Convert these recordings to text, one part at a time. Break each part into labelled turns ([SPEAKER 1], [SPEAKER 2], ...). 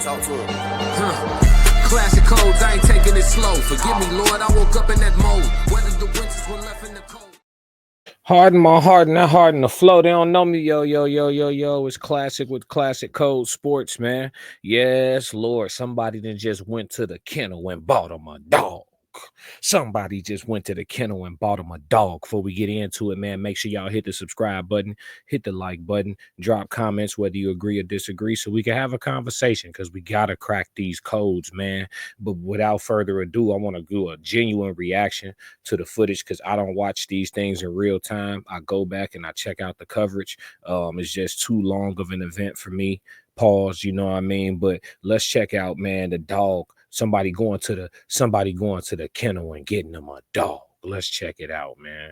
[SPEAKER 1] Talk to him.
[SPEAKER 2] Classic codes, I ain't taking it slow. Forgive me, Lord, I woke up in that mode. Whether the winters were left in the cold.
[SPEAKER 3] Harden my heart and that harden the flow. They don't know me. Yo. It's Classic with Classic Code Sports, man. Yes, Lord. Somebody then just went to the kennel and bought him a dog. Somebody just went to the kennel and bought him a dog. Before we get into it, man, make sure y'all hit the subscribe button, hit the like button, drop comments whether you agree or disagree so we can have a conversation because we got to crack these codes, man. But without further ado, I want to do a genuine reaction to the footage because I don't watch these things in real time. I go back and I check out the coverage. It's just too long of an event for me. Pause, you know what I mean? But let's check out, man, the dog. Somebody going to the kennel and getting them a dog. Let's check it out, man.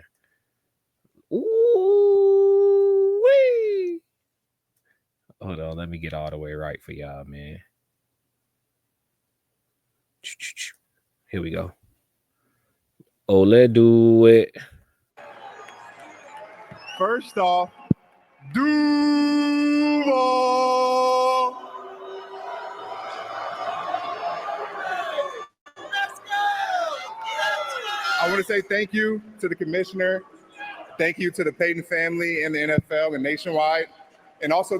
[SPEAKER 3] Ooh-wee. Hold on, let me get all the way right for y'all, man. Here we go. Oh, let's do it.
[SPEAKER 4] First off, Duval. I want to say thank you to the commissioner. Thank you to the Payton family and the NFL and nationwide. And also,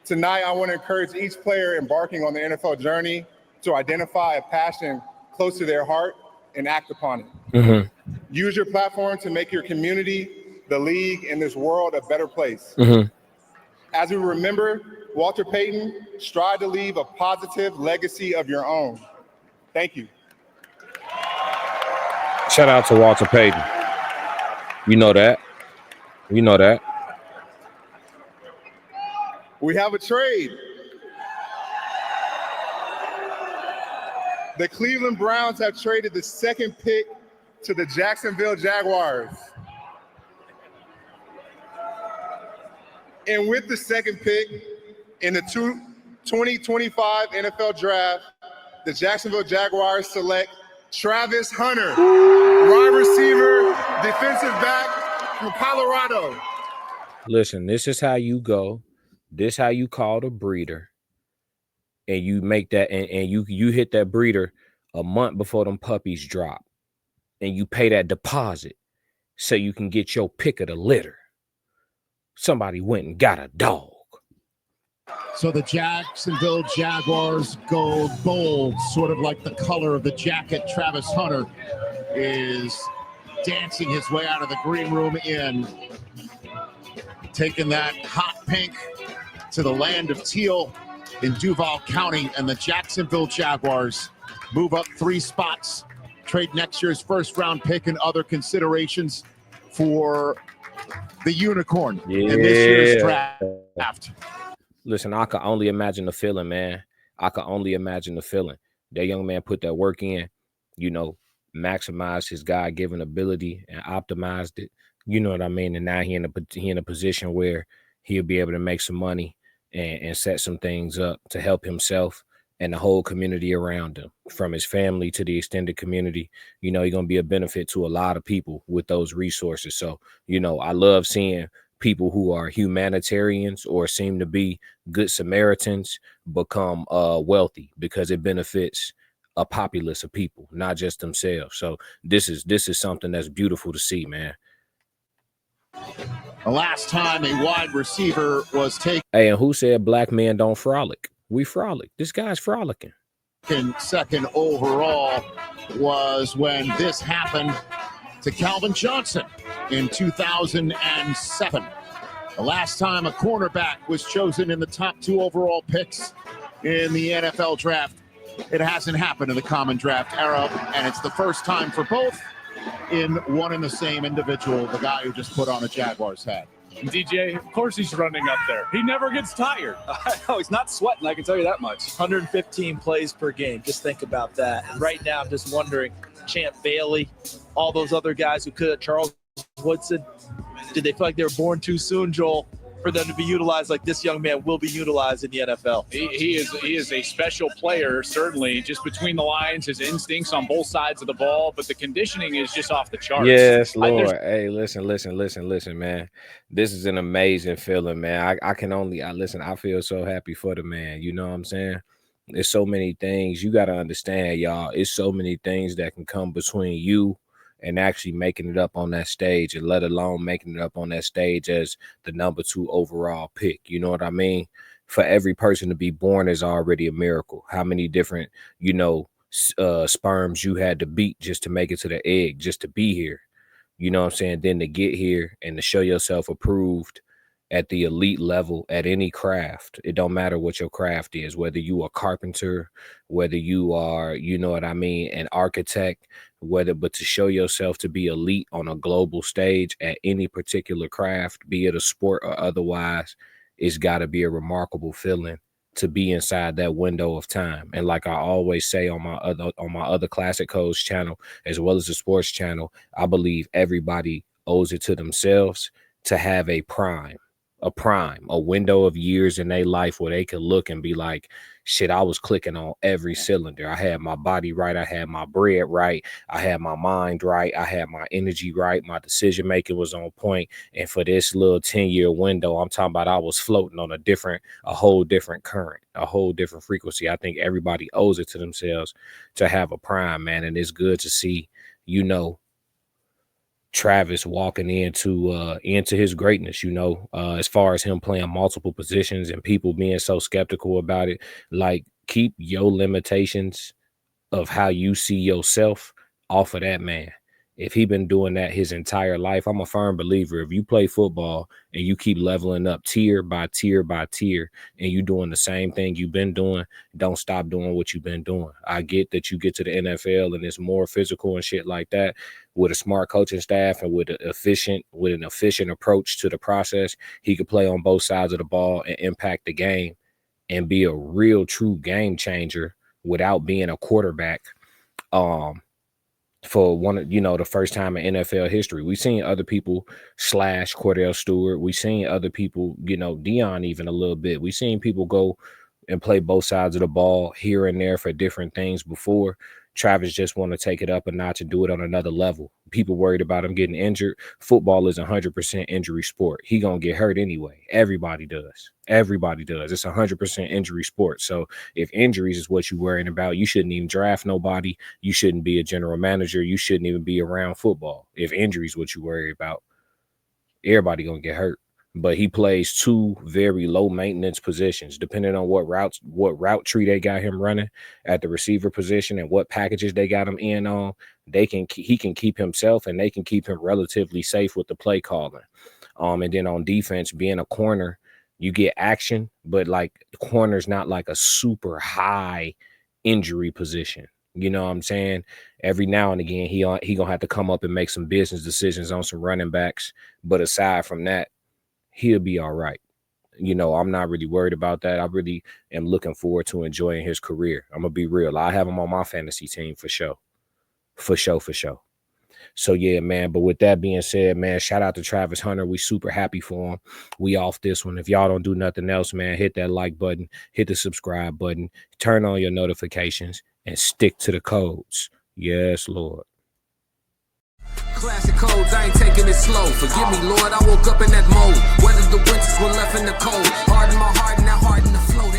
[SPEAKER 4] tonight I want to encourage each player embarking on the NFL journey to identify a passion close to their heart and act upon it. Mm-hmm. Use your platform to make your community, the league, and this world a better place. Mm-hmm. As we remember Walter Payton, strive to leave a positive legacy of your own. Thank you.
[SPEAKER 3] Shout out to Walter Payton. You know that. You know that.
[SPEAKER 4] We have a trade. The Cleveland Browns have traded the second pick to the Jacksonville Jaguars. And with the second pick in the 2025 NFL Draft, the Jacksonville Jaguars select Travis Hunter, wide receiver, defensive back from Colorado.
[SPEAKER 3] Listen, this is how you go. This how you call the breeder. And you make that, and you hit that breeder a month before them puppies drop. And you pay that deposit so you can get your pick of the litter. Somebody went and got a dog.
[SPEAKER 5] So the Jacksonville Jaguars go bold, sort of like the color of the jacket. Travis Hunter is dancing his way out of the green room in, taking that hot pink to the land of teal in Duval County, and the Jacksonville Jaguars move up 3 spots, trade next year's first-round pick and other considerations for the unicorn in this year's draft.
[SPEAKER 3] Listen, I can only imagine the feeling, man. I can only imagine the feeling. That young man put that work in, you know, maximized his God-given ability and optimized it. You know what I mean? And now he in a position where he'll be able to make some money and set some things up to help himself and the whole community around him, from his family to the extended community. You know, he's going to be a benefit to a lot of people with those resources. So, you know, I love seeing people who are humanitarians or seem to be good Samaritans become wealthy, because it benefits a populace of people, not just themselves. So this is something that's beautiful to see, man.
[SPEAKER 5] The last time a wide receiver was taken.
[SPEAKER 3] Hey, and who said black men don't frolic? We frolic. This guy's frolicking.
[SPEAKER 5] Second overall was when this happened to Calvin Johnson in 2007. The last time a cornerback was chosen in the top 2 overall picks in the NFL draft. It hasn't happened in the common draft era, and it's the first time for both in one and the same individual, the guy who just put on a Jaguars hat.
[SPEAKER 6] DJ, of course he's running up there. He never gets tired.
[SPEAKER 7] I know, he's not sweating, I can tell you that much.
[SPEAKER 8] 115 plays per game. Just think about that. And right now, I'm just wondering, Champ Bailey, all those other guys who could have, Charles Woodson, did they feel like they were born too soon, Joel? for them to be utilized like this young man will be utilized in the NFL.
[SPEAKER 6] He is a special player, certainly, just between the lines, his instincts on both sides of the ball, but the conditioning is just off the charts.
[SPEAKER 3] Yes, Lord. Hey, listen, man. This is an amazing feeling, man. I feel so happy for the man. You know what I'm saying? There's so many things you got to understand, y'all. It's so many things that can come between you and actually making it up on that stage, and let alone making it up on that stage as the number 2 overall pick. You know what I mean? For every person to be born is already a miracle. How many different, sperms you had to beat just to make it to the egg, just to be here. You know what I'm saying? Then to get here and to show yourself approved at the elite level at any craft. It don't matter what your craft is, whether you are a carpenter, whether you are, an architect, but to show yourself to be elite on a global stage at any particular craft, be it a sport or otherwise, it's got to be a remarkable feeling to be inside that window of time. And like I always say on my other Classic Codes channel, as well as the sports channel, I believe everybody owes it to themselves to have a window of years in their life where they can look and be like, shit, I was clicking on every cylinder. I had my body right. I had my bread right. I had my mind right. I had my energy right. My decision making was on point. And for this little 10-year window, I'm talking about I was floating on a whole different current, a whole different frequency. I think everybody owes it to themselves to have a prime, man. And it's good to see, Travis walking into his greatness, as far as him playing multiple positions and people being so skeptical about it. Like, keep your limitations of how you see yourself off of that man. If he been doing that his entire life, I'm a firm believer. If you play football and you keep leveling up tier by tier by tier, and you doing the same thing you've been doing, don't stop doing what you've been doing. I get that you get to the NFL and it's more physical and shit like that. With a smart coaching staff and with an efficient approach to the process, he could play on both sides of the ball and impact the game and be a real true game changer without being a quarterback. For the first time in NFL history. We've seen other people slash Cordell Stewart. We've seen other people, Dion even a little bit. We've seen people go and play both sides of the ball here and there for different things before. Travis just want to take it up a notch and do it on another level. People worried about him getting injured. Football is 100% injury sport. He gonna get hurt anyway. Everybody does. It's 100% injury sport. So if injuries is what you're worrying about, you shouldn't even draft nobody. You shouldn't be a general manager. You shouldn't even be around football. If injuries is what you worry about, everybody gonna get hurt. But he plays 2 very low maintenance positions, depending on what route tree they got him running at the receiver position and what packages they got him in on. He can keep himself, and they can keep him relatively safe with the play calling. And then on defense, being a corner, you get action, but like the corner's not like a super high injury position. You know what I'm saying? Every now and again, he gonna have to come up and make some business decisions on some running backs. But aside from that, he'll be all right. I'm not really worried about that. I really am looking forward to enjoying his career. I'm going to be real. I have him on my fantasy team for sure. For sure. So, yeah, man. But with that being said, man, shout out to Travis Hunter. We super happy for him. We off this one. If y'all don't do nothing else, man, hit that like button, hit the subscribe button, turn on your notifications, and stick to the codes. Yes, Lord.
[SPEAKER 2] Classic Codes, I ain't taking it slow. Forgive me, Lord, I woke up in that mode. Weathered the winters, when left in the cold. Harden my heart and that heart in the flow.